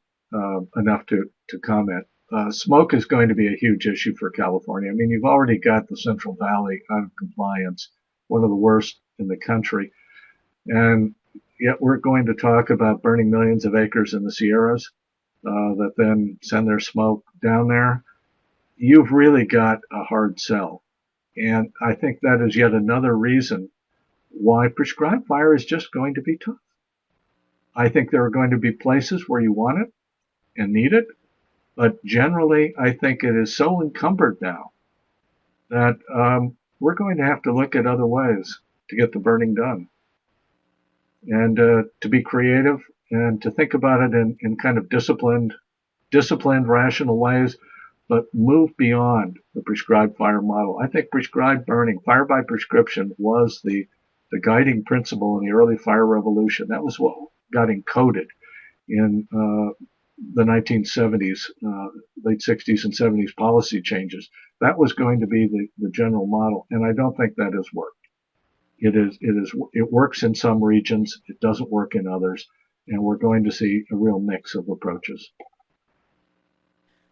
enough to comment. Smoke is going to be a huge issue for California. I mean, you've already got the Central Valley out of compliance, one of the worst in the country, and yet we're going to talk about burning millions of acres in the Sierras that then send their smoke down there. You've really got a hard sell. And I think that is yet another reason why prescribed fire is just going to be tough. I think there are going to be places where you want it and need it, but generally, I think it is so encumbered now that we're going to have to look at other ways to get the burning done, and to be creative and to think about it in kind of disciplined, rational ways, but move beyond the prescribed fire model. I think prescribed burning, fire by prescription, was the guiding principle in the early fire revolution. That was what got encoded in the 1970s, late 60s and 70s policy changes. That was going to be the general model, and I don't think that has worked. It works in some regions, it doesn't work in others, and we're going to see a real mix of approaches.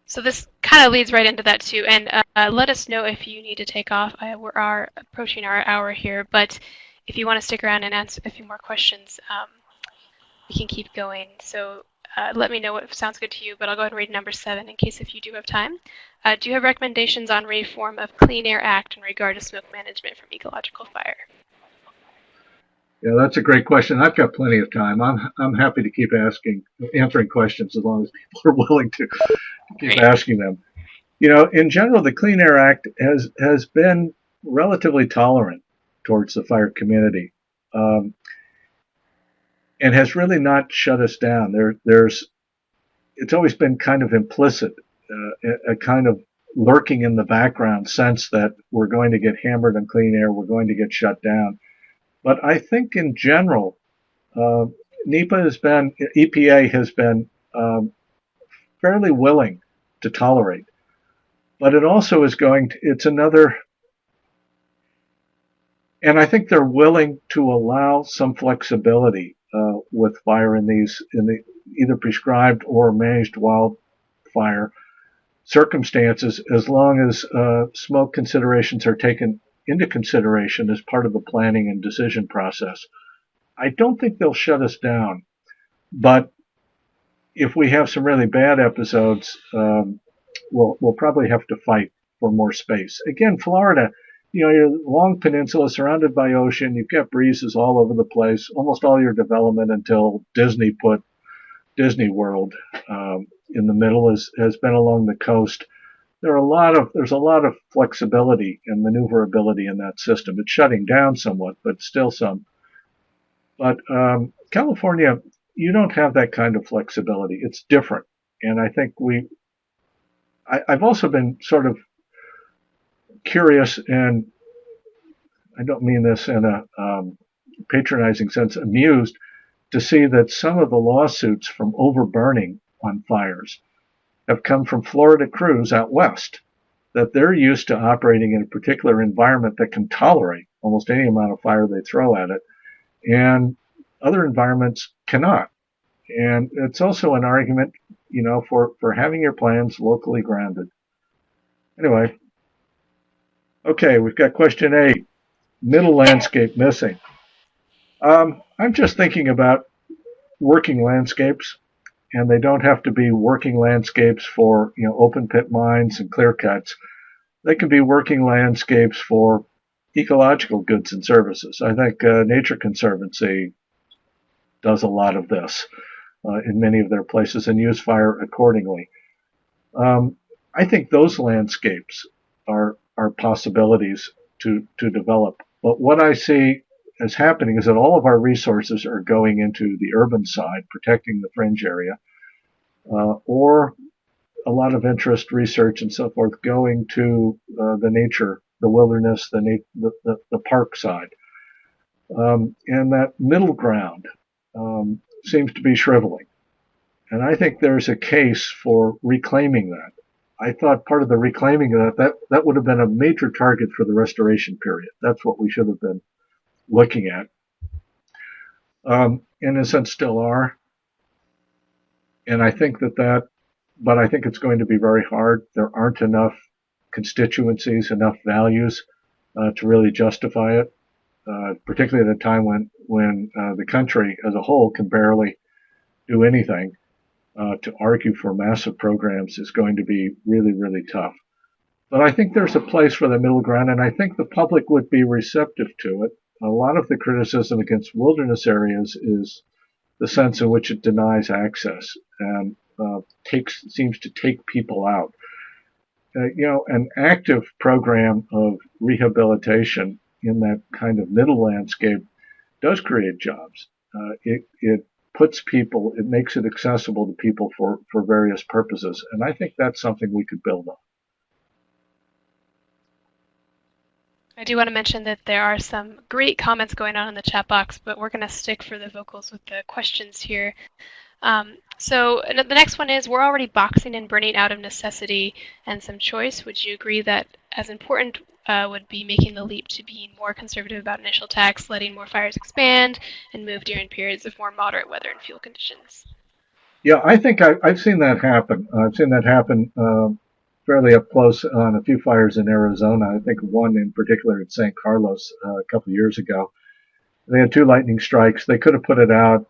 So this kind of leads right into that too, and let us know if you need to take off. We are approaching our hour here, but if you want to stick around and answer a few more questions, we can keep going. So let me know what sounds good to you, but I'll go ahead and read number 7 in case if you do have time. Do you have recommendations on reform of Clean Air Act in regard to smoke management from ecological fire? Yeah, that's a great question. I've got plenty of time. I'm happy to keep answering questions as long as people are willing to keep asking them. You know, in general, the Clean Air Act has been relatively tolerant towards the fire community, and has really not shut us down. It's always been kind of implicit, a kind of lurking in the background sense that we're going to get hammered on clean air, we're going to get shut down. But I think in general, EPA has been fairly willing to tolerate. But it also is it's another, and I think they're willing to allow some flexibility with fire in the either prescribed or managed wildfire circumstances, as long as smoke considerations are taken into consideration as part of the planning and decision process. I don't think they'll shut us down, but if we have some really bad episodes, we'll probably have to fight for more space. Again, Florida, you're a long peninsula surrounded by ocean. You've got breezes all over the place. Almost all your development until Disney put Disney World in the middle has been along the coast. There's a lot of flexibility and maneuverability in that system. It's shutting down somewhat, but still some. But California, you don't have that kind of flexibility. It's different, and I think I've also been sort of curious, and I don't mean this in a patronizing sense, amused to see that some of the lawsuits from overburning on fires have come from Florida crews out west, that they're used to operating in a particular environment that can tolerate almost any amount of fire they throw at it, and other environments cannot. And it's also an argument, for having your plans locally grounded. Anyway, okay, we've got question 8, middle landscape missing. I'm just thinking about working landscapes, and they don't have to be working landscapes for open pit mines and clear cuts. They can be working landscapes for ecological goods and services. I think Nature Conservancy does a lot of this in many of their places and use fire accordingly. I think those landscapes are possibilities to develop. But what I see is happening is that all of our resources are going into the urban side, protecting the fringe area, or a lot of interest, research, and so forth going to the nature, the wilderness, the park side. And that middle ground seems to be shriveling. And I think there's a case for reclaiming that. I thought part of the reclaiming of that would have been a major target for the restoration period. That's what we should have been looking at. in a sense still are. And I think but I think it's going to be very hard. There aren't enough constituencies, enough values to really justify it, particularly at a time when the country as a whole can barely do anything. To argue for massive programs is going to be really, really tough. But I think there's a place for the middle ground, and I think the public would be receptive to it. A lot of the criticism against wilderness areas is the sense in which it denies access and seems to take people out. An active program of rehabilitation in that kind of middle landscape does create jobs. It puts people, it makes it accessible to people for various purposes, and I think that's something we could build on. I do want to mention that there are some great comments going on in the chat box, but we're going to stick for the vocals with the questions here. So the next one is, we're already boxing and burning out of necessity and some choice. Would you agree that as important would be making the leap to being more conservative about initial tax, letting more fires expand, and move during periods of more moderate weather and fuel conditions? Yeah, I think I've seen that happen. I've seen that happen fairly up close on a few fires in Arizona. I think one in particular at San Carlos a couple of years ago. They had two lightning strikes. They could have put it out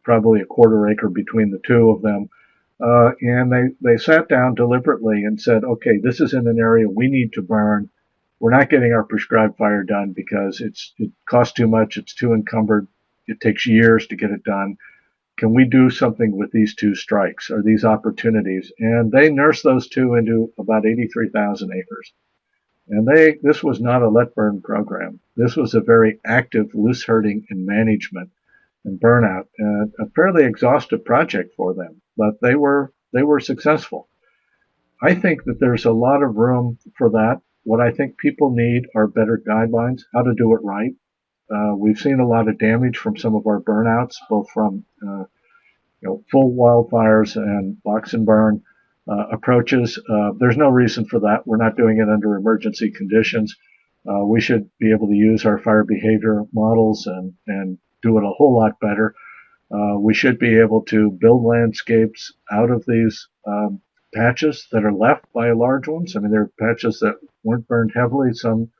probably a quarter acre between the two of them. And they sat down deliberately and said, okay, this is in an area we need to burn. We're not getting our prescribed fire done because it costs too much. It's too encumbered. It takes years to get it done. Can we do something with these two strikes or these opportunities? And they nursed those two into about 83,000 acres. And this was not a let burn program. This was a very active loose herding and management and burnout, a fairly exhaustive project for them, but they were successful. I think that there's a lot of room for that. What I think people need are better guidelines, how to do it right. We've seen a lot of damage from some of our burnouts, both from full wildfires and box and burn approaches. There's no reason for that. We're not doing it under emergency conditions. We should be able to use our fire behavior models and do it a whole lot better. We should be able to build landscapes out of these patches that are left by large ones. I mean, there are patches that weren't burned heavily, some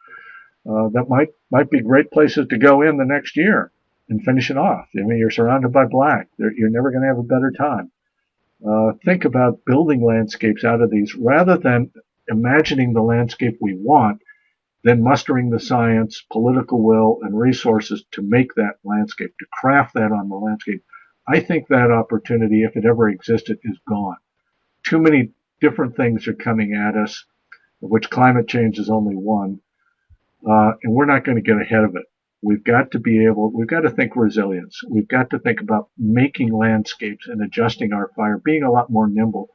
that might be great places to go in the next year and finish it off. I mean, you're surrounded by black. You're never going to have a better time. Think about building landscapes out of these rather than imagining the landscape we want, then mustering the science, political will, and resources to make that landscape, to craft that on the landscape. I think that opportunity, if it ever existed, is gone. Too many different things are coming at us, of which climate change is only one, and we're not going to get ahead of it. We've got to think resilience. We've got to think about making landscapes and adjusting our fire, being a lot more nimble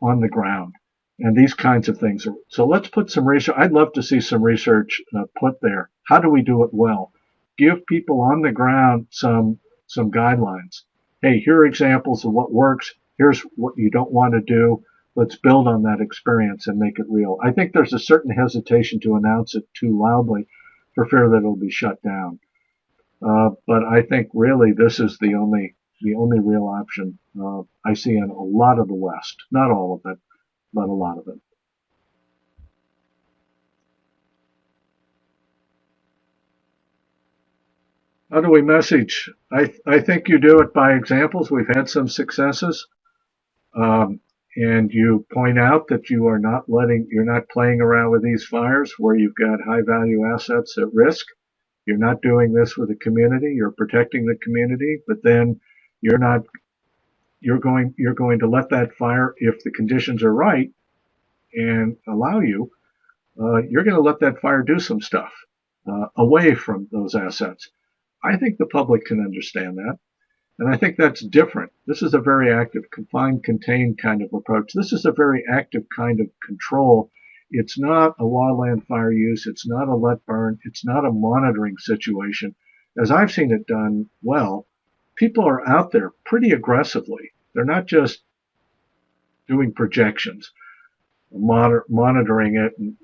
on the ground. And these kinds of things. So let's put some research. I'd love to see some research put there. How do we do it well? Give people on the ground some guidelines. Hey, here are examples of what works. Here's what you don't want to do. Let's build on that experience and make it real. I think there's a certain hesitation to announce it too loudly for fear that it'll be shut down. But I think really this is the only real option I see in a lot of the West. Not all of it, but a lot of it. How do we message? I think you do it by examples. We've had some successes. And you point out that you're not playing around with these fires where you've got high value assets at risk. You're not doing this with the community. You're protecting the community, but then you're going to let that fire, if the conditions are right and allow you, you're going to let that fire do some stuff away from those assets. I think the public can understand that. And I think that's different. This is a very active, confined, contained kind of approach. This is a very active kind of control. It's not a wildland fire use. It's not a let burn. It's not a monitoring situation. As I've seen it done well, people are out there pretty aggressively. They're not just doing projections, monitoring it and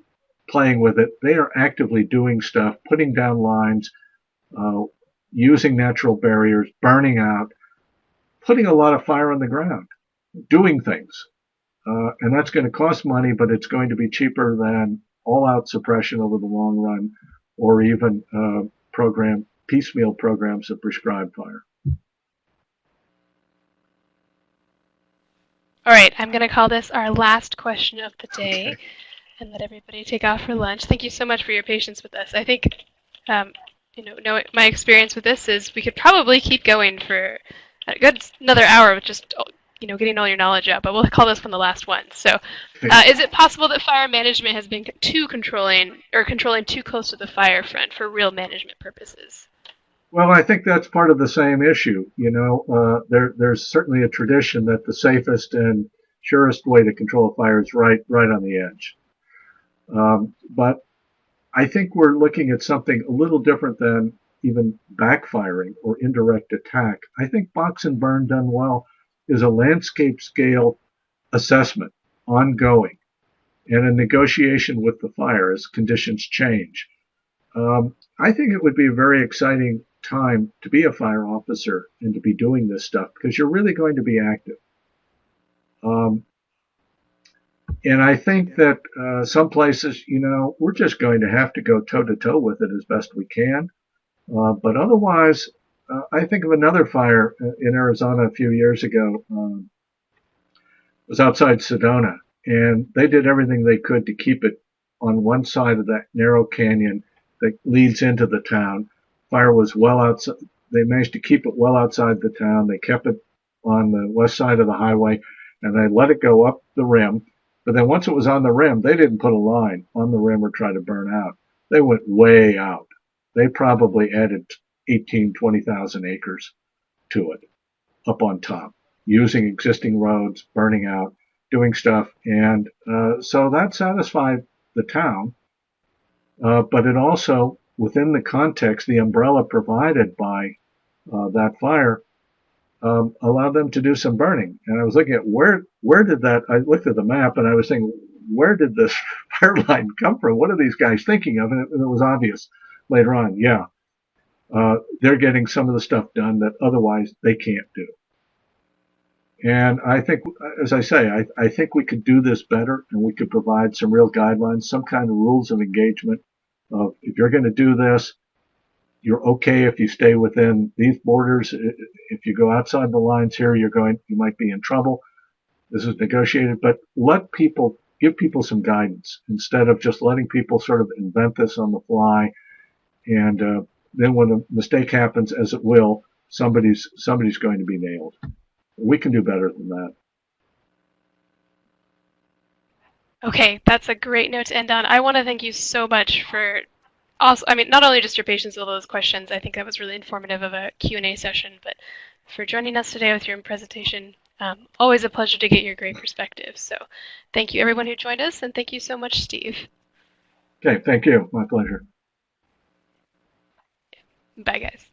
playing with it. They are actively doing stuff, putting down lines, using natural barriers, burning out, putting a lot of fire on the ground, doing things. And that's going to cost money, but it's going to be cheaper than all-out suppression over the long run, or even piecemeal programs of prescribed fire. All right, I'm going to call this our last question of the day, okay, and let everybody take off for lunch. Thank you so much for your patience with us. I think, my experience with this is we could probably keep going for a good another hour with just getting all your knowledge out, but we'll call this one the last one. So, is it possible that fire management has been too controlling too close to the fire front for real management purposes? Well, I think that's part of the same issue. There's certainly a tradition that the safest and surest way to control a fire is right on the edge. But I think we're looking at something a little different than even backfiring or indirect attack. I think box and burn done well is a landscape scale assessment, ongoing, and a negotiation with the fire as conditions change. I think it would be a very exciting time to be a fire officer and to be doing this stuff because you're really going to be active. And I think that some places, we're just going to have to go toe to toe with it as best we can. But otherwise, I think of another fire in Arizona a few years ago. It was outside Sedona, and they did everything they could to keep it on one side of that narrow canyon that leads into the town. Fire was well outside. They managed to keep it well outside the town. They kept it on the west side of the highway, and they let it go up the rim. But then once it was on the rim, they didn't put a line on the rim or try to burn out. They went way out. They probably added 18, 20,000 acres to it up on top, using existing roads, burning out, doing stuff. And so that satisfied the town. But it also, within the context, the umbrella provided by that fire allowed them to do some burning. And I was looking at where did that, I looked at the map and I was thinking, where did this fire line come from? What are these guys thinking of? And it was obvious later on, yeah, they're getting some of the stuff done that otherwise they can't do. And I think, as I say, I think we could do this better and we could provide some real guidelines, some kind of rules of engagement of if you're going to do this, you're okay if you stay within these borders. If you go outside the lines here, you might be in trouble. This is negotiated, but give people some guidance instead of just letting people sort of invent this on the fly. And then when a mistake happens, as it will, somebody's going to be nailed. We can do better than that. Okay, that's a great note to end on. I want to thank you so much for also, not only just your patience with all those questions, I think that was really informative of a Q&A session, but for joining us today with your presentation. Always a pleasure to get your great perspective. So thank you everyone who joined us, and thank you so much, Steve. Okay, thank you. My pleasure. Bye, guys.